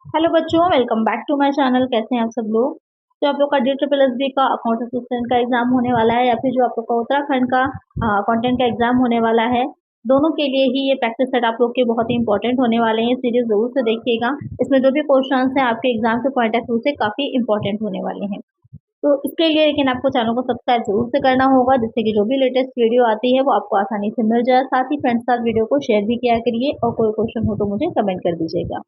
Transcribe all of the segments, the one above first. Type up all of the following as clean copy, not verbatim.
Hello बच्चों, welcome back to my channel. कैसे हैं आप सब लोग। जो आप लोग का DSSB का अकाउंट असिस्टेंट का एग्जाम होने वाला है या फिर जो आप लोग का उत्तराखंड का अकाउंटेंट का एग्जाम होने वाला है, दोनों के लिए ही ये प्रैक्टिस सेट आप लोग के बहुत ही इंपॉर्टेंट होने वाले हैं। सीरीज जरूर से देखिएगा। इसमें जो भी क्वेश्चन हैं आपके एग्जाम के पॉइंट ऑफ व्यू से काफी इंपॉर्टेंट होने वाले हैं। तो इसके लिए लेकिन आपको चैनल को सब्सक्राइब जरूर से करना होगा, जिससे कि जो भी लेटेस्ट वीडियो आती है वो आपको आसानी से मिल जाए। साथ ही फ्रेंड्स के साथ वीडियो को शेयर भी किया करिए और कोई क्वेश्चन हो तो मुझे कमेंट कर दीजिएगा।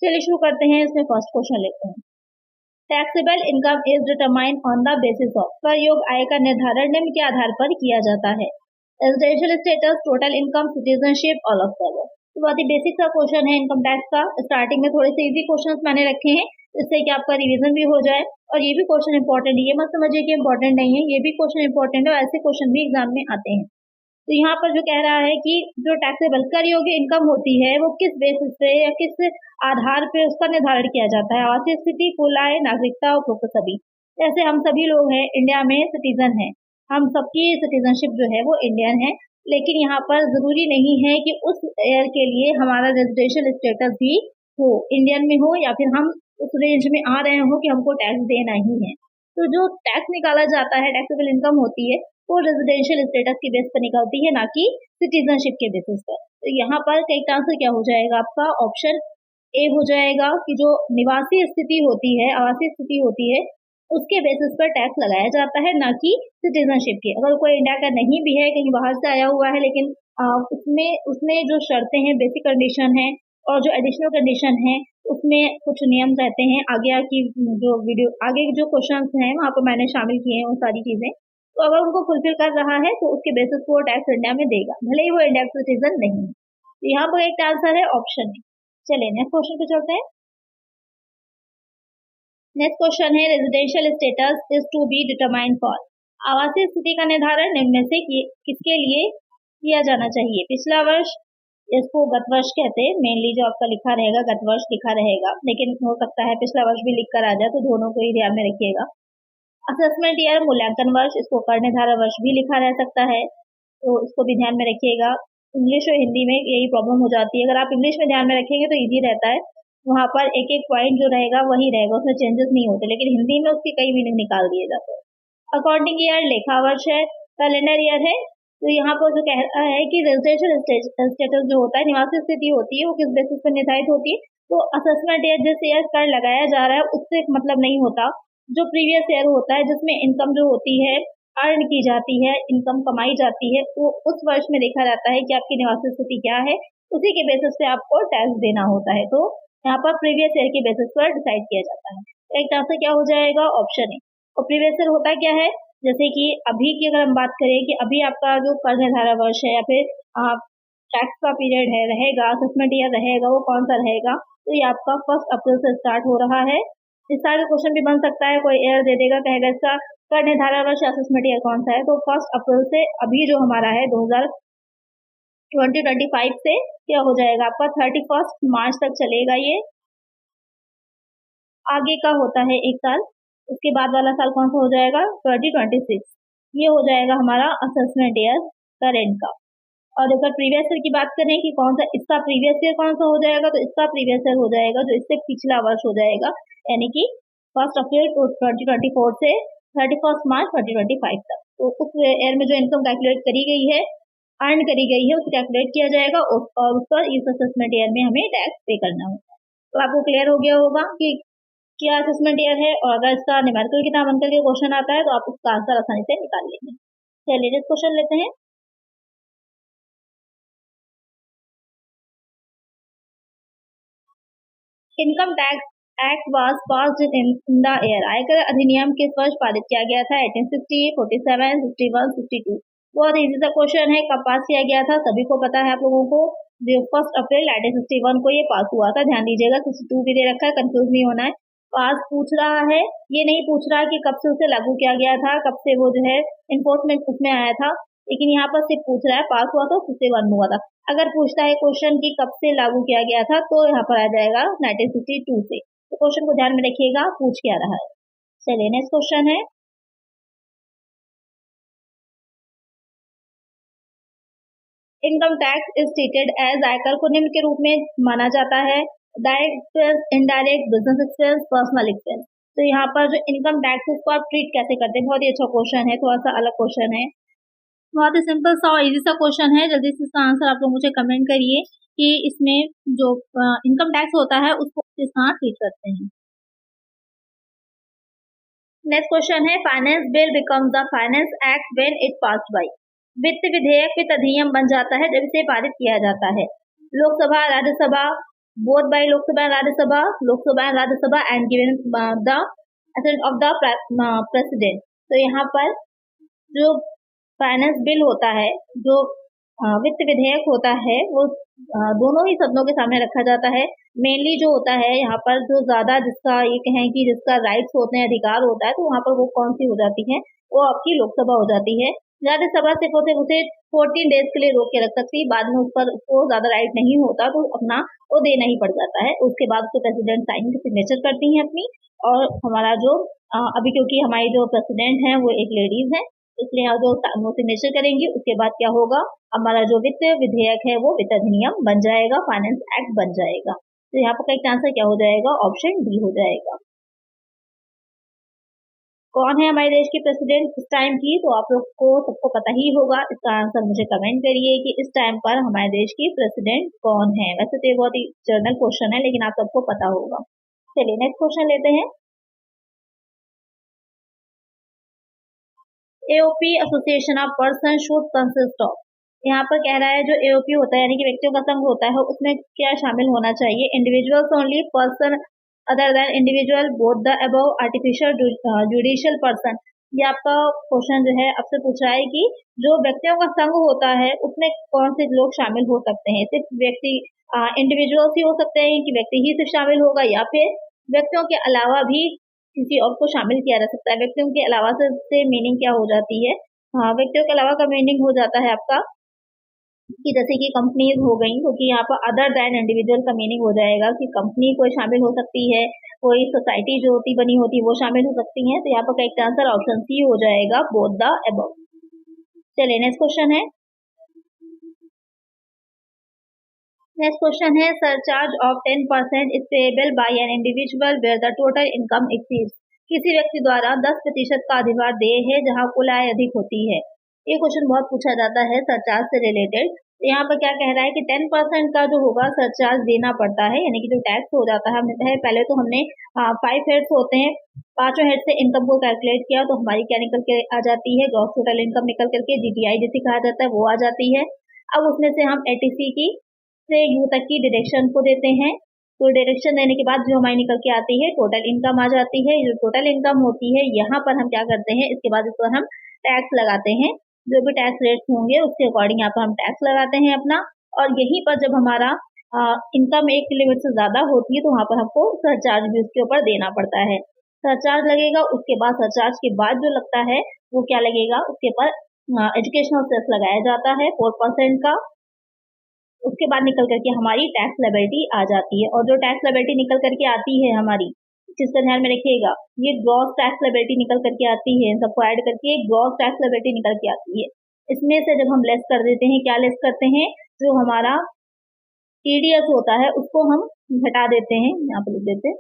चलिए शुरू करते हैं। इसमें फर्स्ट क्वेश्चन लेते हैं। Taxable income is determined on the basis of. कर योग्य आय का निर्धारण निम्न के आधार पर किया जाता है। Residential status, total income, citizenship, all of the above. तो बहुत ही बेसिक सा क्वेश्चन है इनकम टैक्स का। स्टार्टिंग में थोड़े से इजी क्वेश्चंस मैंने रखे हैं, जिससे कि आपका रिवीजन भी हो जाए। और ये भी क्वेश्चन इंपॉर्टेंट है, ये मत समझिए कि इंपॉर्टेंट नहीं है, ये भी क्वेश्चन इंपॉर्टेंट है और ऐसे क्वेश्चन भी एग्जाम में आते हैं। तो यहाँ पर जो कह रहा है कि जो टैक्सेबल कर योग्य इनकम होती है वो किस बेसिस पे या किस आधार पे उसका निर्धारण किया जाता है। आर्थिक स्थिति, कुल आय, नागरिकता और उपरोक्त सभी। जैसे हम सभी लोग हैं इंडिया में सिटीजन हैं, हम सबकी सिटीजनशिप जो है वो इंडियन है, लेकिन यहाँ पर जरूरी नहीं है कि उस ईयर के लिए हमारा रेजिडेंशियल स्टेटस भी हो, इंडियन में हो या फिर हम उस रेंज में आ रहे हो कि हमको टैक्स देना ही है। तो जो टैक्स निकाला जाता है, टैक्सेबल इनकम होती है, वो रेजिडेंशियल स्टेटस के बेस पर निकलती है, ना कि सिटीजनशिप के बेसिस पर। तो यहाँ पर करेक्ट आंसर क्या हो जाएगा आपका? ऑप्शन ए हो जाएगा कि जो निवासी स्थिति होती है, आवासीय स्थिति होती है, उसके बेसिस पर टैक्स लगाया जाता है, ना कि सिटीजनशिप के। अगर कोई इंडिया का नहीं भी है, कहीं बाहर से आया हुआ है, लेकिन उसमें उसमें जो शर्तें हैं, बेसिक कंडीशन है और जो एडिशनल कंडीशन है, उसमें कुछ नियम रहते हैं। आगे की जो वीडियो, आगे जो क्वेश्चंस हैं वहां पर मैंने शामिल किए हैं वो सारी चीजें। तो अगर उनको फुलफिल कर रहा है तो उसके बेसिस पर वो टैक्स इंडिया में देगा, भले ही वो इंडिया का सिटीजन नहीं है। तो यहाँ पर एक आंसर है ऑप्शन ए। चलिए नेक्स्ट क्वेश्चन पे चलते हैं। नेक्स्ट क्वेश्चन है residential status is to be determined for. आवासीय स्थिति का निर्धारण निम्न में से किसके लिए किया जाना चाहिए? पिछला वर्ष, इसको गत वर्ष कहते हैं। मेनली जो आपका लिखा रहेगा गत वर्ष लिखा रहेगा, लेकिन हो सकता है पिछला वर्ष भी लिख कर आ जाए, तो दोनों को ही ध्यान में रखिएगा। असेसमेंट ईयर, मूल्यांकन वर्ष, इसको कर निर्धारण वर्ष भी लिखा रह सकता है, तो इसको भी ध्यान में रखिएगा। इंग्लिश और हिंदी में यही प्रॉब्लम हो जाती है। अगर आप इंग्लिश में ध्यान में रखेंगे तो इजी रहता है, वहां पर एक एक पॉइंट जो रहेगा वही रहेगा, उसमें चेंजेस नहीं होते, लेकिन हिंदी में उसके कई मीनिंग निकाल दिए जाते हैं। अकाउंटिंग ईयर लेखा वर्ष है, कैलेंडर ईयर है। तो यहाँ पर जो कह रहा है कि रेजिडेंशियल स्टेटस जो होता है, निवासी स्थिति होती है, वो किस बेसिस पर निर्धारित होती है? तो असेसमेंट ईयर जिस ईयर कर लगाया जा रहा है उससे मतलब नहीं होता। जो प्रीवियस ईयर होता है जिसमें इनकम जो होती है अर्न की जाती है, इनकम कमाई जाती है, वो उस वर्ष में देखा जाता है कि आपकी निवासी स्थिति क्या है, उसी के बेसिस पे आपको टैक्स देना होता है। तो यहाँ पर प्रीवियस ईयर के बेसिस पर डिसाइड किया जाता है। एक आंसर क्या हो जाएगा? Option A. और प्रीवियस ईयर होता क्या है? जैसे कि अभी की अगर हम बात करें कि अभी आपका जो कर निर्धारण वर्ष है या फिर टैक्स का पीरियड है रहेगा, असेसमेंट ईयर रहेगा, वो कौन सा रहेगा? तो ये आपका 1 अप्रैल से स्टार्ट हो रहा है। इस तरह का क्वेश्चन भी बन सकता है, कोई एयर दे देगा, कहेगा इसका कर निर्धारण वर्ष असेसमेंट ईयर कौन सा है? तो 1 अप्रैल से अभी जो हमारा है 2025 से क्या हो जाएगा आपका 31 मार्च तक चलेगा ये। आगे का होता है एक साल, उसके बाद वाला साल कौन सा हो जाएगा? 2026। ये हो जाएगा हमारा असेसमेंट ईयर करेंट का। और अगर प्रीवियस ईयर की बात करें कि कौन सा इसका प्रीवियस ईयर कौन सा हो जाएगा, तो इसका प्रीवियस ईयर हो जाएगा जो इससे पिछला वर्ष हो जाएगा, यानी कि 1 अप्रैल 2024 से 31 मार्च 2025 तक। तो उस ईयर में जो इनकम कैलकुलेट करी गई है, अर्न करी गई है, उसको कैलकुलेट किया जाएगा और उस पर इस असेसमेंट ईयर में हमें टैक्स पे करना होगा। तो आपको क्लियर हो गया होगा कि क्या असेसमेंट ईयर है, और अगर इसका न्यूमेरिकल किताब अंकल के क्वेश्चन आता है तो आप उसका आंसर आसानी से निकाल लेंगे। चलिए नेक्स्ट क्वेश्चन लेते हैं। Income tax act was passed in the year. आयकर अधिनियम किस वर्ष पारित किया गया था? 1860, 47, 61, 62। बहुत इजी सा क्वेश्चन है। कब पास किया गया था सभी को पता है आप लोगों को। 1 अप्रैल 1961 को ये पास हुआ था। ध्यान दीजिएगा, 62 भी दे रखा है, कंफ्यूज नहीं होना है। पास पूछ रहा है, ये नहीं पूछ रहा कि कब से उसे लागू किया गया था, कब से वो जो है इन्फोर्समेंट उसमें आया था, लेकिन यहाँ पर सिर्फ पूछ रहा है पास हुआ तो 61 में हुआ था। अगर पूछता है क्वेश्चन कि कब से लागू किया गया था, तो यहाँ पर आ जाएगा 1962 से। तो क्वेश्चन को ध्यान में रखिएगा, पूछ क्या रहा है। चलिए नेक्स्ट क्वेश्चन है। Income tax is treated as, आयकर को निम्न के रूप में माना जाता है। Direct expense, indirect, business expense, personal expense. तो यहाँ पर जो इनकम टैक्स है उसको आप ट्रीट कैसे करते हैं, बहुत ही अच्छा क्वेश्चन है, थोड़ा सा अलग क्वेश्चन है, बहुत ही सिंपल सा और इजी सा क्वेश्चन है। जल्दी से इसका आंसर आप लोग मुझे कमेंट करिए कि इसमें जो इनकम टैक्स होता है उसको किस तरह ट्रीट करते हैं। नेक्स्ट क्वेश्चन है, finance bill becomes the finance act when it pass by. वित्त विधेयक वित्त अधिनियम बन जाता है जब इसे पारित किया जाता है। Lok Sabha, Rajya Sabha, both by Lok Sabha and Rajya Sabha and given the assent of the president. तो यहाँ पर जो फाइनेंस बिल होता है, जो वित्त विधेयक होता है, वो दोनों ही सदनों के सामने रखा जाता है। मेनली जो होता है यहाँ पर जो ज्यादा जिसका ये कहें कि जिसका राइट्स होते हैं, अधिकार होता है, तो वहाँ पर वो कौन सी हो जाती है, वो आपकी लोकसभा हो जाती है। राज्यसभा सिर्फ उसे 14 डेज के लिए रोक के रख सकती है, बाद में उस पर उसको ज्यादा राइट नहीं होता तो अपना वो देना ही पड़ जाता है। उसके बाद उसको प्रेसिडेंट साइन की सिग्नेचर करती है अपनी, और हमारा जो अभी क्योंकि हमारी जो प्रेसिडेंट है वो एक लेडीज है, इसलिए जो वो सिग्नेचर करेंगी उसके बाद क्या होगा, हमारा जो वित्त विधेयक है वो वित्त अधिनियम बन जाएगा, फाइनेंस एक्ट बन जाएगा। तो यहाँ पर करेक्ट आंसर क्या हो जाएगा, ऑप्शन डी हो जाएगा। कौन है हमारे देश की प्रेसिडेंट इस टाइम की, तो आप लोग को सबको पता ही होगा। इसका आंसर मुझे कमेंट करिए कि इस टाइम पर हमारे देश की प्रेसिडेंट कौन है। वैसे तो ये बहुत ही जनरल क्वेश्चन है, लेकिन आप सबको पता होगा। चलिए नेक्स्ट क्वेश्चन लेते हैं। AOP association of person should consist of. यहाँ पर कह रहा है जो एओपी होता है यानी कि व्यक्तियों का संघ होता है, उसमें क्या शामिल होना चाहिए, individuals only, person other than individual, both the above, artificial, judicial person. ये आपका क्वेश्चन जो है आपसे पूछा है कि जो व्यक्तियों का संघ होता है उसमें कौन से लोग शामिल हो सकते हैं। सिर्फ व्यक्ति इंडिविजुअल्स ही हो सकते हैं कि व्यक्ति ही सिर्फ शामिल होगा, या फिर व्यक्तियों के अलावा भी किसी और को शामिल किया जा सकता है। व्यक्तियों के अलावा से मीनिंग क्या हो जाती है, हाँ व्यक्तियों के अलावा का मीनिंग हो जाता है आपका कि जैसे कि कंपनीज हो गई, क्योंकि यहाँ पर अदर देन इंडिविजुअल का मीनिंग हो जाएगा कि कंपनी कोई शामिल हो सकती है, कोई सोसाइटी जो होती बनी होती वो शामिल हो सकती है। तो यहाँ पर करेक्ट आंसर ऑप्शन सी हो जाएगा, बोथ द अबव। चलिए नेक्स्ट क्वेश्चन है। नेक्स्ट क्वेश्चन है, surcharge of 10% is payable by an individual where the total income exceeds. किसी व्यक्ति द्वारा 10% का अधिभार देय है जहां कुल आय अधिक होती है। ये क्वेश्चन बहुत पूछा जाता है सरचार्ज से रिलेटेड। यहाँ पर क्या कह रहा है कि 10% का जो होगा सरचार्ज देना पड़ता है, यानी कि जो टैक्स हो जाता है। हमने पहले तो हमने 5 हेड्स होते हैं, 5 हेड से इनकम को कैलकुलेट किया तो हमारी क्या निकल के आ जाती है, ग्रॉस टोटल इनकम निकल करके जीटीआई जिसे कहा जाता है वो आ जाती है। अब उसमें से हम एटीसी की से यू तक की डिडक्शन को देते हैं, तो डिडक्शन देने के बाद जो हमारी निकल के आती है टोटल इनकम आ जाती है। जो टोटल इनकम होती है यहाँ पर हम क्या करते हैं, इसके बाद इस पर हम टैक्स लगाते हैं, जो भी टैक्स रेट्स होंगे उसके अकॉर्डिंग यहाँ पर हम टैक्स लगाते हैं अपना। और यहीं पर जब हमारा इनकम एक लिमिट से ज्यादा होती है तो वहां पर हमको सरचार्ज भी उसके ऊपर देना पड़ता है। सरचार्ज लगेगा, उसके बाद सरचार्ज के बाद जो लगता है वो क्या लगेगा, उसके ऊपर एजुकेशनल सेस लगाया जाता है 4% का। उसके बाद निकल करके हमारी टैक्स लायबिलिटी आ जाती है, और जो टैक्स लायबिलिटी निकल करके आती है हमारी, जिसका ध्यान में रखिएगा, ये ग्रॉस टैक्स लायबिलिटी निकल करके आती है, इन सबको ऐड करके ग्रॉस टैक्स लायबिलिटी निकल के आती है। इसमें से जब हम लेस कर देते हैं, क्या लेस करते हैं, जो हमारा टीडीएस होता है उसको हम घटा देते हैं, यहाँ पर लिख देते हैं,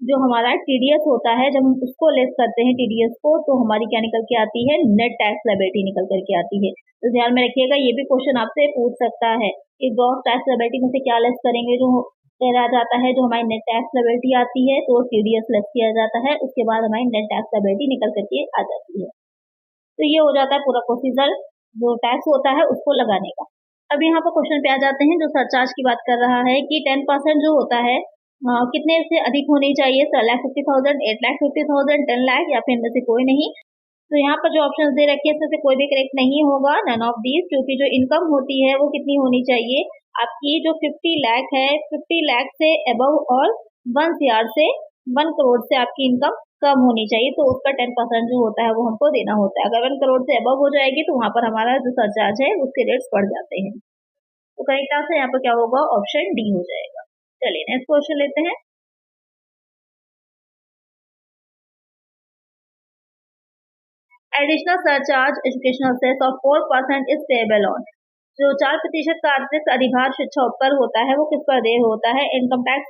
जो हमारा टीडीएस होता है जब हम उसको लेस करते हैं टीडीएस को, तो हमारी क्या निकल के आती है, नेट टैक्स लायबिलिटी निकल करके आती है। तो ध्यान में रखिएगा, ये भी क्वेश्चन आपसे पूछ सकता है कि ग्रॉस टैक्स लायबिलिटी में से क्या लेस करेंगे, जो कहा जाता है जो हमारी नेट टैक्स लायबिलिटी आती है तो टीडीएस लेस किया जाता है, उसके बाद हमारी नेट टैक्स लायबिलिटी निकल करके आ जाती है। तो ये हो जाता है पूरा प्रोसीजर जो टैक्स होता है उसको लगाने का। अब यहाँ पर क्वेश्चन पे आ जाते हैं जो सरचार्ज की बात कर रहा है कि 10% जो होता है कितने से अधिक होनी चाहिए, 7,50,000, 8,50,000, 10 लाख, या फिर इनमें से कोई नहीं। तो यहाँ पर जो ऑप्शन दे रखे हैं इसमें से कोई भी करेक्ट नहीं होगा, नन ऑफ दीज, क्योंकि जो इनकम होती है वो कितनी होनी चाहिए आपकी, जो 50 लाख है, 50 लाख से अबव और 1 CR से 1 करोड़ से आपकी इनकम कम होनी चाहिए, तो उसका 10% जो होता है वो हमको देना होता है। अगर 1 करोड़ से अबव हो जाएगी तो वहां पर हमारा जो सरचार्ज है उसके रेट्स बढ़ जाते हैं। तो करेक्ट आंसर यहाँ पर क्या होगा, ऑप्शन डी हो जाएगा। चलिए नेक्स्ट क्वेश्चन लेते हैं। Additional surcharge educational cess of 4% is payable on. जो 4% का अतिरिक्त अधिभार शिक्षा पर होता है वो किस पर देय होता है? इनकम टैक्स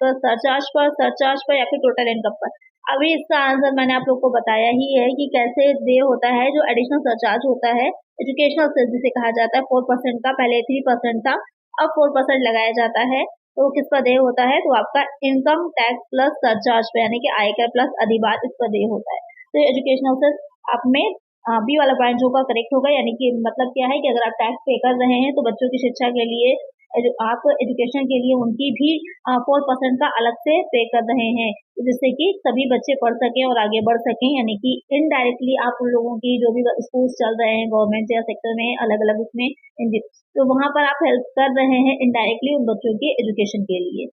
पर, सरचार्ज पर या फिर टोटल इनकम पर। अभी इसका आंसर मैंने आप लोग को बताया ही है कि कैसे देय होता है। जो एडिशनल सरचार्ज होता है एजुकेशनल सेस जिसे कहा जाता है 4% का, पहले 3% था, अब 4% लगाया जाता है। तो किस पर देय होता है? तो आपका इनकम टैक्स प्लस सरचार्ज पे, यानी कि आयकर प्लस अधिभार, इस पर देय होता है। तो एजुकेशनल सेस आप में बी वाला पॉइंट जो का करेक्ट होगा, यानी कि मतलब क्या है कि अगर आप टैक्स पे कर रहे हैं तो बच्चों की शिक्षा के लिए, आप एजुकेशन के लिए उनकी भी 4% का अलग से पे कर रहे हैं, जिससे कि सभी बच्चे पढ़ सकें और आगे बढ़ सकें। यानी कि इनडायरेक्टली आप उन लोगों की जो भी स्कूल चल रहे हैं गवर्नमेंट या सेक्टर में अलग अलग उसमें, तो वहां पर आप हेल्प कर रहे हैं इनडायरेक्टली उन बच्चों के एजुकेशन के लिए।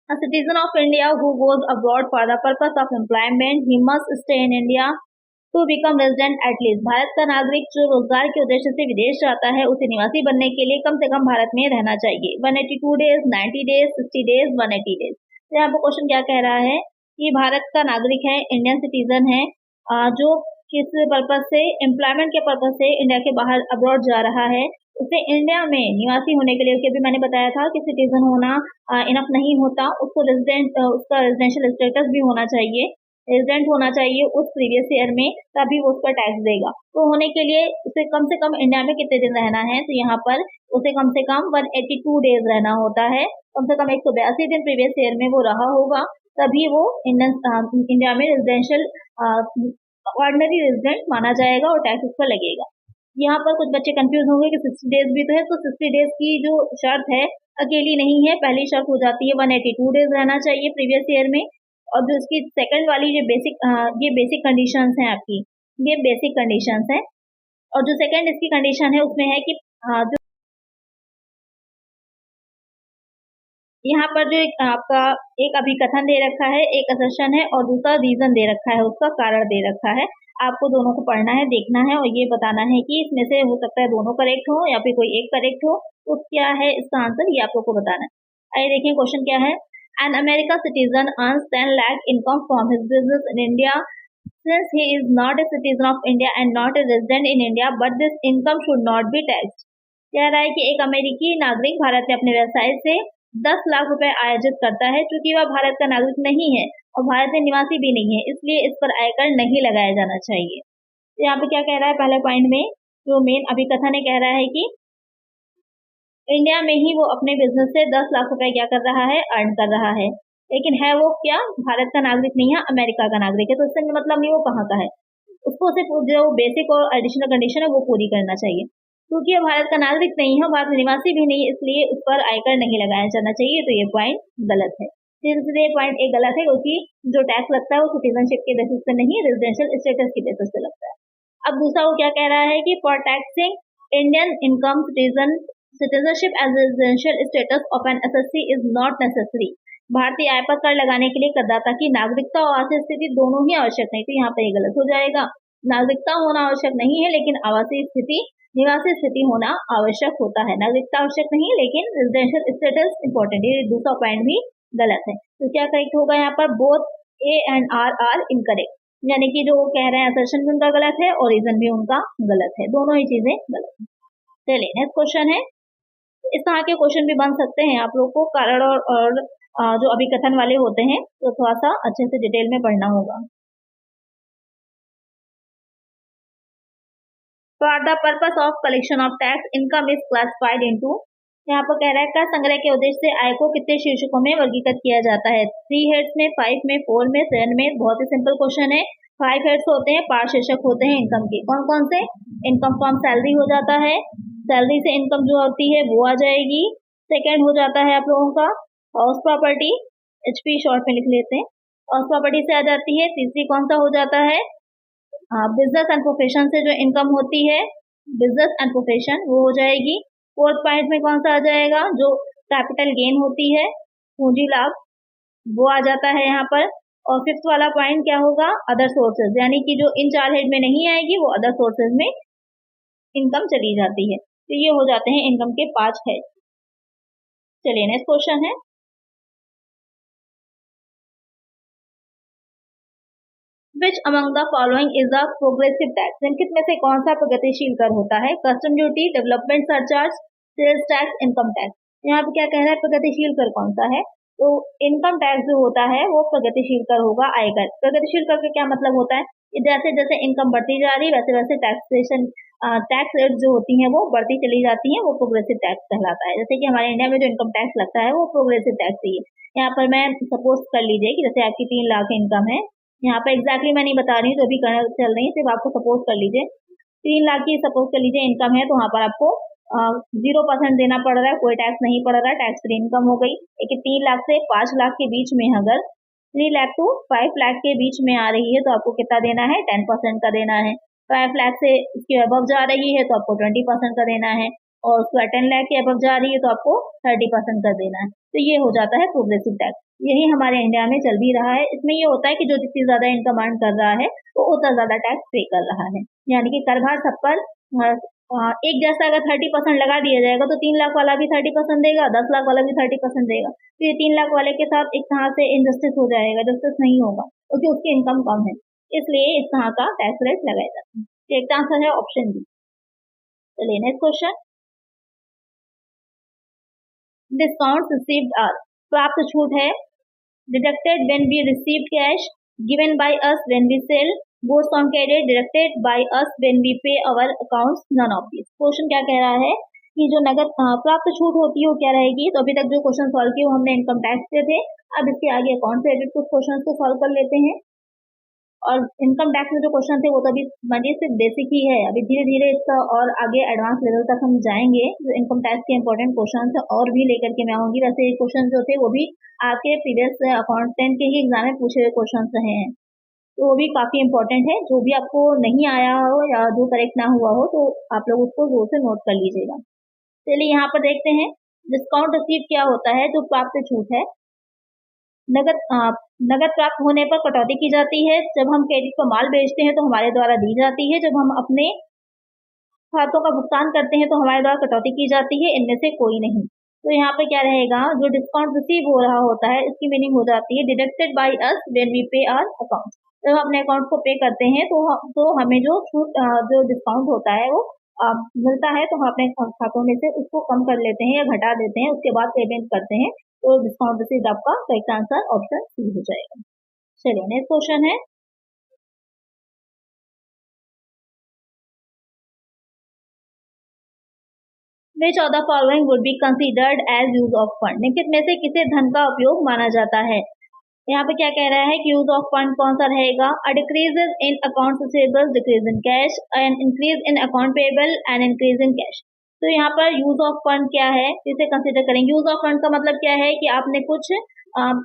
A citizen of India who goes abroad for the purpose of employment, he must stay in India to become resident at least। Bharat का नागरिक जो रोजगार के उद्देश्य से विदेश जाता है उसे निवासी बनने के लिए कम से कम भारत में रहना चाहिए। 182 डेज, 90 डेज, 60 डेज, 180 डेज। तो यहाँ पर क्वेश्चन क्या कह रहा है कि भारत का नागरिक है, इंडियन सिटीजन है, जो किस पर्पज से, एम्प्लॉयमेंट के पर्पज से इंडिया के बाहर अब्रॉड जा रहा है, उसे इंडिया में निवासी होने के लिए, क्योंकि मैंने बताया था कि सिटीजन होना इनफ नहीं होता, उसको रेजिडेंट, उसका रेजिडेंशियल स्टेटस भी होना चाहिए, रेजिडेंट होना चाहिए उस प्रीवियस ईयर में, तभी वो उस पर टैक्स देगा। तो होने के लिए उसे कम से कम इंडिया में कितने दिन रहना है? तो यहाँ पर उसे कम से कम 182 डेज रहना होता है, कम से कम 182 दिन प्रीवियस ईयर में वो रहा होगा, तभी वो इंडिया में रेजिडेंशियल ऑर्डिनरी रेजिडेंट माना जाएगा और टैक्स उस पर लगेगा। यहाँ पर कुछ बच्चे कंफ्यूज होंगे कि 60 डेज भी तो है, तो 60 डेज की जो शर्त है अकेली नहीं है, पहली शर्त हो जाती है 182 डेज रहना चाहिए प्रीवियस ईयर में, और जो इसकी सेकंड वाली ये बेसिक कंडीशंस हैं आपकी, ये बेसिक कंडीशंस हैं, और जो सेकंड इसकी कंडीशन है उसमें है कि जो यहाँ पर जो आपका एक अभिकथन दे रखा है, एक असर्शन है और दूसरा रीजन दे रखा है, उसका कारण दे रखा है। आपको दोनों को पढ़ना है, देखना है और ये बताना है कि इसमें से हो सकता है दोनों करेक्ट हो या फिर कोई एक करेक्ट हो, तो क्या है इसका आंसर, ये आप लोग को बताना है। आइए देखिए क्वेश्चन क्या है। An America citizen earns 10 lakh income from his business in India, since he is not a citizen of India and not a resident in India, but this income should not be taxed। कह रहा है कि एक अमेरिकी नागरिक भारत में अपने व्यवसाय से 10 लाख रुपए आयोजित करता है, क्योंकि वह भारत का नागरिक नहीं है और भारत में निवासी भी नहीं है, इसलिए इस पर आयकर नहीं लगाया जाना चाहिए। तो यहाँ पे क्या कह रहा है, पहले पॉइंट में जो मेन अभिकथन है कह रहा है कि इंडिया में ही वो अपने बिजनेस से 10 लाख रुपए क्या कर रहा है, अर्न कर रहा है, लेकिन है वो क्या, भारत का नागरिक नहीं है, अमेरिका का नागरिक है। तो इससे मतलब नहीं वो कहाँ का है, उसको सिर्फ जो बेसिक और एडिशनल कंडीशन है वो पूरी करना चाहिए। क्योंकि ये भारत का नागरिक नहीं है, भारत निवासी भी नहीं है, इसलिए उस पर आयकर नहीं लगाया जाना चाहिए। तो ये पॉइंट गलत है। ये पॉइंट एक गलत है, क्योंकि जो टैक्स लगता है वो सिटीजनशिप के बेसिस पे नहीं, रेजिडेंशियल स्टेटस के बेसिस पे लगता है। अब दूसरा वो क्या कह रहा है कि for taxing Indian income citizenship as residential status of an assessee is not necessary. भारतीय आय पर कर लगाने के लिए करदाता की नागरिकता और आवासीय स्थिति दोनों ही आवश्यक नहीं। तो यहाँ पे ये गलत हो जाएगा, नागरिकता होना आवश्यक नहीं है, लेकिन आवासीय स्थिति, निवासी स्थिति होना आवश्यक होता है। नागरिकता आवश्यक नहीं है, लेकिन रेजिडेंशियल स्टेटस इंपॉर्टेंट है। ये दूसरा पॉइंट भी गलत है। तो क्या करेक्ट होगा यहाँ पर, both A and R incorrect, यानी कि जो कह रहे हैं असर्शन भी उनका गलत है और रीजन भी उनका गलत है, दोनों ही चीजें गलत है। चलिए नेक्स्ट क्वेश्चन है। इस तरह के क्वेश्चन भी बन सकते हैं, आप लोग को कारण और जो अभिकथन वाले होते हैं तो थोड़ा सा अच्छे से डिटेल में पढ़ना होगा। For the purpose of collection of tax income is classified into, यहाँ पर कह रहा है कर संग्रह के उद्देश्य से आय को कितने शीर्षकों में वर्गीकृत किया जाता है, 3 हेड्स में, 5 में, 4 में, 7 में। बहुत ही सिंपल क्वेश्चन है। 5 हेड्स होते हैं, 5 शीर्षक होते हैं इनकम के। कौन कौन से? इनकम फ्रॉम सैलरी हो जाता है, सैलरी से इनकम जो होती है वो आ जाएगी। सेकेंड हो जाता है आप लोगों का हाउस प्रॉपर्टी, HP शॉर्ट में लिख लेते हैं, हाउस प्रॉपर्टी से आ जाती है। तीसरी कौन सा हो जाता है, बिजनेस एंड प्रोफेशन से जो इनकम होती है, बिजनेस एंड प्रोफेशन वो हो जाएगी। फोर्थ पॉइंट में कौन सा आ जाएगा, जो कैपिटल गेन होती है, पूंजी लाभ, वो आ जाता है यहाँ पर। और फिफ्थ वाला पॉइंट क्या होगा, अदर सोर्सेज, यानी कि जो इन 4 हेड में नहीं आएगी वो अदर सोर्सेज में इनकम चली जाती है। तो ये हो जाते हैं इनकम के 5 हेड। चलिए नेक्स्ट क्वेश्चन है। Which among the following is the progressive tax, निम्नलिखित में से कौन सा प्रगतिशील कर होता है? Custom duty, development surcharge, sales tax, income tax. यहाँ पे क्या कह रहा है, प्रगतिशील कर कौन सा है? तो इनकम टैक्स जो होता है वो प्रगतिशील कर होगा, आयकर। प्रगतिशील कर का क्या मतलब होता है? जैसे जैसे इनकम बढ़ती जा रही है वैसे वैसे टैक्सेशन टैक्स रेट जो होती हैं वो बढ़ती चली जाती हैं, वो प्रोग्रेसिव टैक्स कहलाता है। जैसे कि हमारे इंडिया में जो इनकम टैक्स लगता है वो प्रोग्रेसिव टैक्स ही है। यहाँ पर मैं सपोज कर लीजिए कि जैसे आपकी 3 लाख इनकम है, यहाँ पर एग्जैक्टली मैं नहीं बता रही हूँ, जो भी चल रही है सिर्फ आपको सपोज कर लीजिए 3 लाख की सपोज कर लीजिए इनकम है, तो वहाँ पर आपको 0% देना पड़ रहा है, कोई टैक्स नहीं पड़ रहा है, टैक्स फ्री इनकम हो गई। लेकिन 3 लाख से 5 लाख के बीच में अगर 3 लाख टू 5 लाख के बीच में आ रही है तो आपको कितना देना है? 10% का देना है। 5 लाख से इसके अबव जा रही है तो आपको 20% का देना है, और उसके 10 लाख के अबव जा रही है तो आपको 30% का देना है। तो ये हो जाता है प्रोग्रेसिव टैक्स। यही हमारे इंडिया में चल भी रहा है। इसमें ये होता है कि जो जितनी ज्यादा इनकम अर्न कर रहा है वो उतना ज्यादा टैक्स पे कर रहा है, यानी कि कर भार सब पर एक जैसा अगर 30% लगा दिया जाएगा तो 3 लाख वाला भी 30% देगा, 10 लाख वाला भी 30% देगा। तो ये 3 लाख वाले के साथ एक तरह से इनजस्टिस हो जाएगा, जस्टिस नहीं होगा क्योंकि उसकी इनकम कम है, इसलिए इस तरह का टैक्स रेट लगाया जाता है। तो एक आंसर है ऑप्शन बी। चलिए next question, discount received are, प्राप्त छूट है deducted when we receive cash, given by us when we sell, goods on credit deducted by us when we pay our accounts, none of these। Question क्या कह रहा है कि जो नगद प्राप्त छूट होती है वो क्या रहेगी? तो अभी तक जो क्वेश्चन सॉल्व किए वो हमने इनकम टैक्स के थे, अब इसके आगे अकाउंट क्रेडिट कुछ क्वेश्चन को सॉल्व कर लेते हैं। और इनकम टैक्स में जो क्वेश्चन थे वो तो अभी मतलब सिर्फ बेसिक ही है, अभी धीरे धीरे इसका और आगे एडवांस लेवल तक हम जाएंगे। जो इनकम टैक्स के इंपॉर्टेंट क्वेश्चन है और भी लेकर के मैं आऊंगी। वैसे ये क्वेश्चन जो थे वो भी आपके प्रीवियस अकाउंटेंट के ही एग्जाम में पूछे हुए क्वेश्चन रहे हैं, तो वो भी काफी इंपॉर्टेंट है। जो भी आपको नहीं आया हो या जो करेक्ट ना हुआ हो तो आप लोग उसको जोर से नोट कर लीजिएगा। चलिए यहाँ पर देखते हैं डिस्काउंट रिसीव क्या होता है। जो प्राप्त छूट है, नगद प्राप्त होने पर कटौती की जाती है। जब हम क्रेडिट पर माल बेचते हैं तो हमारे द्वारा दी जाती है, जब हम अपने खातों का भुगतान करते हैं तो हमारे द्वारा कटौती की जाती है, इनमें से कोई नहीं। तो यहाँ पे क्या रहेगा, जो डिस्काउंट रिसीव हो रहा होता है इसकी मीनिंग हो जाती है deducted by us when we pay our account. जब हम अपने अकाउंट को पे करते हैं तो हमें जो छूट जो डिस्काउंट होता है वो मिलता है, तो हम अपने खातों में से उसको कम कर लेते हैं या घटा देते हैं, उसके बाद पेमेंट करते हैं। तो डिस्काउंट रिसीव आपका करेक्ट आंसर ऑप्शन सी हो जाएगा। चलिए नेक्स्ट क्वेश्चन है, which of the following would be considered as use of fund, निम्नलिखित में से किसे धन का उपयोग माना जाता है? यहाँ पे क्या कह रहा है कि यूज ऑफ फंड कौन सा रहेगा? A decrease in account receivable, decrease in cash, and increase in account payable and increase in cash. तो यहाँ पर यूज ऑफ फंड क्या है, इसे कंसिडर करेंगे। यूज ऑफ फंड का मतलब क्या है कि आपने कुछ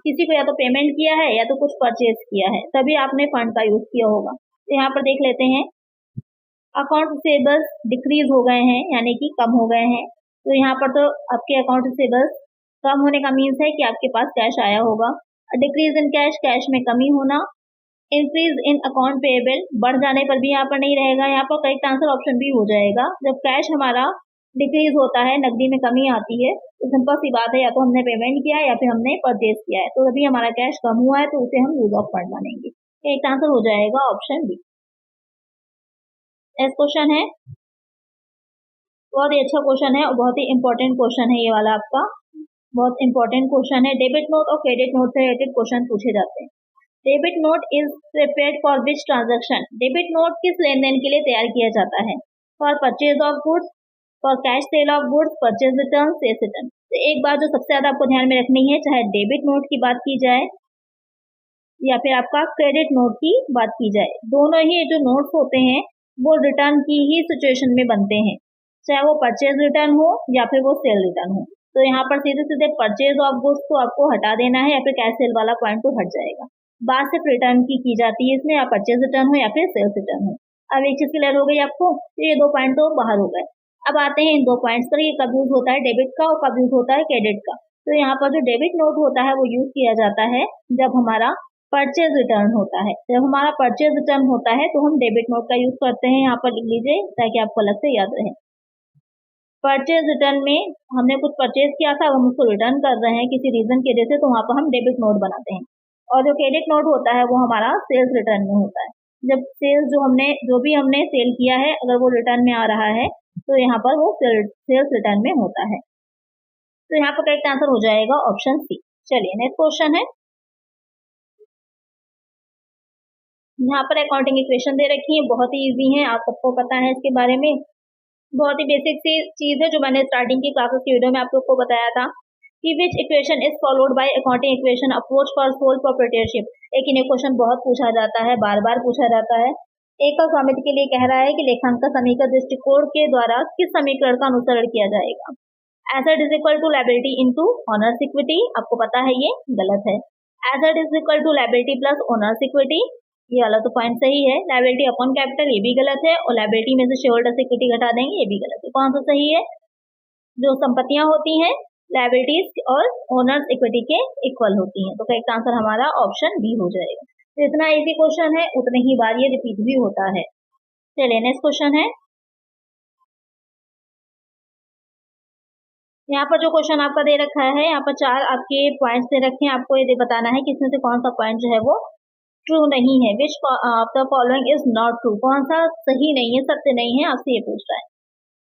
किसी को या तो पेमेंट किया है या तो कुछ परचेज किया है, तभी आपने फंड का यूज किया होगा। तो यहाँ पर देख लेते हैं, अकाउंट रिसीवेबल्स डिक्रीज हो गए हैं यानी कि कम हो गए हैं। तो यहाँ पर तो आपके अकाउंट रिसीवेबल्स कम होने का मीन्स है कि आपके पास कैश आया होगा। डिक्रीज इन कैश, कैश में कमी होना। इंक्रीज इन अकाउंट पेएबल, बढ़ जाने पर भी यहाँ पर नहीं रहेगा, यहाँ पर करेक्ट आंसर ऑप्शन बी हो जाएगा। जब कैश हमारा डिक्रीज होता है, नकदी में कमी आती है, तो सिंपल सी बात है या तो हमने पेमेंट किया है या फिर हमने परचेज किया है, तो अभी हमारा कैश कम हुआ है तो उसे हम यूज ऑफ फंड मानेंगे। करेक्ट आंसर हो जाएगा ऑप्शन बी। नेक्स्ट क्वेश्चन है, बहुत ही अच्छा क्वेश्चन है और बहुत ही इंपॉर्टेंट क्वेश्चन है ये वाला, आपका बहुत इंपॉर्टेंट क्वेश्चन है। डेबिट नोट और क्रेडिट नोट से रिलेटेड क्वेश्चन पूछे जाते हैं। Debit note is prepared for which transaction, debit note किस लेन देन के लिए तैयार किया जाता है? For purchase of goods, for cash sale of goods, purchase return, sales return. तो एक बात जो सबसे ज्यादा आपको ध्यान में रखनी है, चाहे डेबिट नोट की बात की जाए या फिर आपका क्रेडिट नोट की बात की जाए, दोनों ही जो नोट्स होते हैं वो रिटर्न की ही सिचुएशन में बनते हैं, चाहे वो परचेज रिटर्न हो या फिर वो सेल रिटर्न हो। तो यहाँ पर सीधे सीधे परचेज ऑफ गुड्स को आपको हटा देना है या फिर कैश सेल वाला पॉइंट तो हट जाएगा। बात सिर्फ रिटर्न की जाती है इसमें, या परचेज रिटर्न हो या फिर सेल्स रिटर्न हो। अब एक चीज क्लियर हो गई आपको, तो ये 2 पॉइंट तो बाहर हो गए। अब आते हैं इन 2 पॉइंट्स पर, ये कब यूज होता है डेबिट का और कब यूज होता है क्रेडिट का। तो यहाँ पर जो डेबिट नोट होता है वो यूज किया जाता है जब हमारा परचेज रिटर्न होता है। जब हमारा परचेज रिटर्न होता है तो हम डेबिट नोट का यूज करते हैं। यहाँ पर लिख लीजिए ताकि आपको अलग से याद रहे। परचेज रिटर्न में हमने कुछ परचेज किया था, हम उसको रिटर्न कर रहे हैं किसी रीजन की वजह से, तो वहां पर हम डेबिट नोट बनाते हैं। और जो क्रेडिट नोट होता है वो हमारा सेल्स रिटर्न में होता है। जब सेल्स जो भी हमने सेल किया है अगर वो रिटर्न में आ रहा है तो यहाँ पर वो सेल्स रिटर्न में होता है। तो यहाँ पर करेक्ट आंसर हो जाएगा ऑप्शन सी। चलिए नेक्स्ट क्वेश्चन है। यहाँ पर अकाउंटिंग इक्वेशन दे रखी है, बहुत ही इजी है, आप सबको पता है इसके बारे में। बहुत ही बेसिक सी चीज है जो मैंने स्टार्टिंग की क्लासेस की वीडियो में आप लोग को बताया था कि विच equation is followed by accounting equation approach for sole proprietorship. लेकिन ये क्वेश्चन बहुत पूछा जाता है, बार बार पूछा जाता है। एकल स्वामित्व के लिए कह रहा है कि लेखांकन समीकरण दृष्टिकोण के द्वारा किस समीकरण का अनुसरण किया जाएगा। Asset is equal to liability into owners equity, आपको पता है ये गलत है। Asset is equal to liability plus owners equity, ये वाला तो पॉइंट सही है। लायबिलिटी अपॉन कैपिटल, ये भी गलत है। और लायबिलिटी में से शेयरहोल्डर्स इक्विटी घटा देंगे, ये भी गलत है। कौन सा सही है? जो संपत्तियां होती हैं लायबिलिटीज और ओनर्स इक्विटी के इक्वल होती हैं। तो करेक्ट आंसर हमारा ऑप्शन बी हो जाएगा। तो इतना इजी क्वेश्चन है, उतने ही बार ये रिपीट भी होता है। चलिए नेक्स्ट क्वेश्चन है। यहाँ पर जो क्वेश्चन आपका दे रखा है, यहाँ पर 4 आपके पॉइंट्स दे रखे हैं, आपको ये बताना है कि इसमें से कौन सा पॉइंट जो है वो ट्रू नहीं है। Which of the following is not true, कौन सा सही नहीं है, सत्य नहीं है, आपसे ये पूछ रहा है।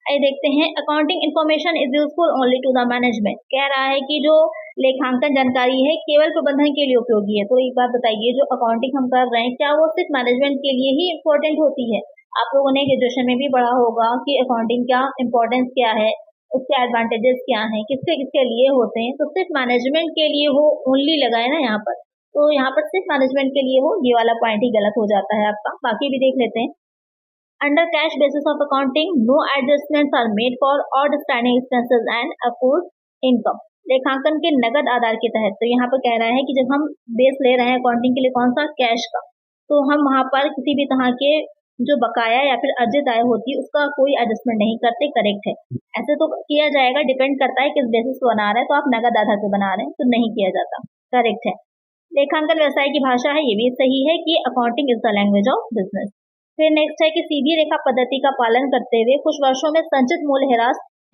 आइए देखते हैं। Accounting information is useful only to the management, कह रहा है कि जो लेखांकन जानकारी है केवल प्रबंधन के लिए उपयोगी है। तो एक बात बताइए, जो अकाउंटिंग हम कर रहे हैं क्या वो सिर्फ मैनेजमेंट के लिए ही इम्पोर्टेंट होती है? आप लोगों ने ग्रेजुएशन में भी पढ़ा होगा कि अकाउंटिंग का इम्पोर्टेंस क्या है, उसके एडवांटेजेस क्या हैं, किसके किसके लिए होते हैं। तो सिर्फ मैनेजमेंट के लिए हो ओनली लगाए ना यहाँ पर, तो यहाँ पर सिर्फ मैनेजमेंट के लिए हो, ये वाला पॉइंट ही गलत हो जाता है आपका। बाकी भी देख लेते हैं। Under cash basis of accounting no adjustments are made for outstanding expenses and account income. लेखांकन के नगद आधार के तहत, तो यहाँ पर कह रहा है कि जब हम बेस ले रहे हैं अकाउंटिंग के लिए कौन सा, कैश का, तो हम वहां पर किसी भी तरह के जो बकाया या फिर अर्जित आय होती है उसका कोई एडजस्टमेंट नहीं करते। करेक्ट है, ऐसे तो किया जाएगा, डिपेंड करता है किस बेसिस पर बना रहे हैं। तो आप नगद आधार पर बना रहे हैं तो नहीं किया जाता। करेक्ट है। लेखांकन व्यवसाय की भाषा है, ये भी सही है कि accounting is the language of business. फिर नेक्स्ट है कि सीधी रेखा पद्धति का पालन करते हुए कुछ वर्षों में संचित मूल्य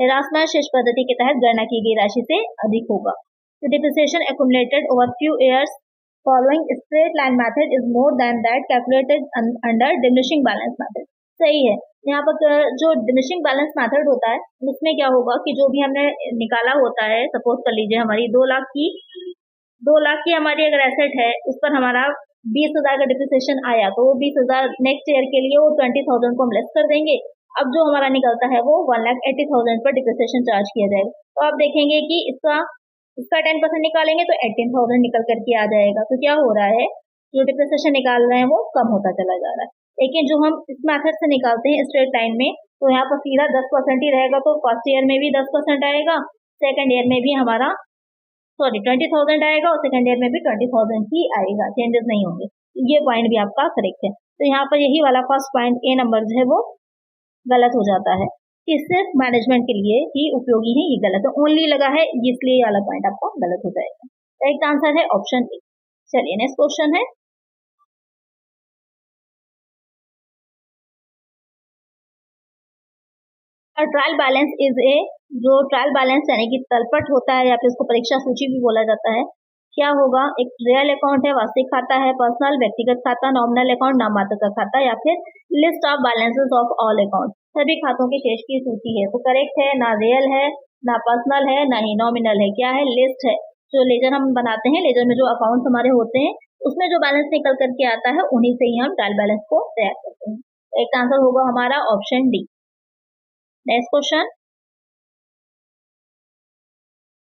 ह्रासमान शेष पद्धति के तहत गणना की गई राशि से अधिक होगा। Depreciation accumulated over few years following straight line method is more than that calculated under diminishing balance method. सही है। यहाँ पर जो डिमिनिशिंग बैलेंस मेथड होता है उसमें क्या होगा कि जो भी हमने निकाला होता है, सपोज कर लीजिए हमारी 2 लाख की हमारी अगर एसेट है, उस पर हमारा 20,000 का डिप्रिसिएशन आया, तो वो 20,000 नेक्स्ट ईयर के लिए वो 20,000 को हम लेस कर देंगे। अब जो हमारा निकलता है वो 1,80,000 पर डिप्रिसिएशन चार्ज किया जाएगा। तो आप देखेंगे कि इसका 10% निकालेंगे तो 18,000 निकल करके आ जाएगा। तो क्या हो रहा है, जो डिप्रिसिएशन निकाल रहे हैं वो कम होता चला जा रहा है। लेकिन जो हम इस मेथड से निकालते हैं स्ट्रेट लाइन में, तो यहाँ पर सीधा 10% ही रहेगा, तो फर्स्ट ईयर में भी 10% आएगा, सेकेंड ईयर में भी हमारा 20,000 आएगा और सेकंड ईयर में भी 20,000 ही आएगा, चेंजेस नहीं होंगे। ये पॉइंट भी आपका करेक्ट है। तो यहाँ पर यही वाला फर्स्ट पॉइंट ए नंबर जो है वो गलत हो जाता है कि सिर्फ मैनेजमेंट के लिए ही उपयोगी है, ये गलत है। ओनली लगा है इसलिए ये वाला पॉइंट आपका गलत हो जाएगा। करेक्ट आंसर है ऑप्शन ए। चलिए नेक्स्ट क्वेश्चन है। ट्रायल बैलेंस इज ए, जो ट्रायल बैलेंस यानी कि तलपट होता है या फिर उसको परीक्षा सूची भी बोला जाता है, क्या होगा? एक रियल अकाउंट है, वास्तविक खाता है, पर्सनल व्यक्तिगत खाता, नॉमिनल अकाउंट नाममात्र का खाता, या फिर list of balances of all account, सभी खातों के शेष की सूची है। तो करेक्ट है, ना रियल है, ना पर्सनल है, ना ही नॉमिनल है, क्या है? लिस्ट है। जो लेजर हम बनाते हैं, लेजर में जो अकाउंट हमारे होते हैं उसमें जो बैलेंस निकल करके आता है उन्हीं से ही हम ट्रायल बैलेंस को तैयार करते हैं। एक आंसर होगा हमारा option D. Next question.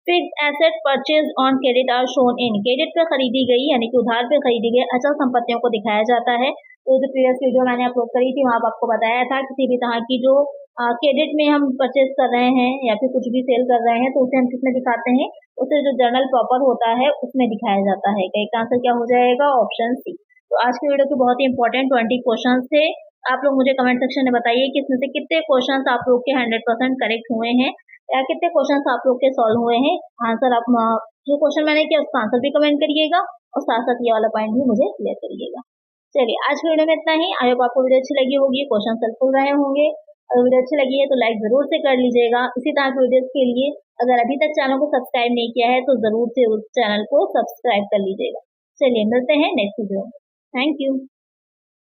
Fixed asset purchase on credit are shown in, credit पे खरीदी गई यानी कि उधार पे खरीदी गई अचल संपत्तियों को दिखाया जाता है। तो जो प्रीवियस वीडियो मैंने अपलोड करी थी वहां पर आपको बताया था किसी भी तरह की जो क्रेडिट में हम परचेज कर रहे हैं या फिर कुछ भी सेल कर रहे हैं तो उसे हम किसमें दिखाते हैं? उसे जो जर्नल प्रॉपर होता है उसमें दिखाया जाता है। एक आंसर क्या हो जाएगा? Option C. तो आज की वीडियो के बहुत ही इंपॉर्टेंट 20 क्वेश्चन थे। आप लोग मुझे कमेंट सेक्शन में बताइए कि इसमें से कितने क्वेश्चन आप लोग के 100% करेक्ट हुए हैं या कितने क्वेश्चन आप लोग के सॉल्व हुए हैं। आंसर आप जो क्वेश्चन मैंने किया उसका आंसर भी कमेंट करिएगा और साथ साथ ये वाला पॉइंट भी मुझे क्लियर करिएगा। चलिए आज की वीडियो में इतना ही। आई होप आपको वीडियो अच्छी लगी होगी, क्वेश्चन हेल्पफुल रहे होंगे। अगर वीडियो अच्छी लगी है तो लाइक जरूर से कर लीजिएगा। इसी तरह की वीडियोस के लिए अगर अभी तक चैनल को सब्सक्राइब नहीं किया है तो जरूर से उस चैनल को सब्सक्राइब कर लीजिएगा। चलिए मिलते हैं नेक्स्ट वीडियो में। Thank you.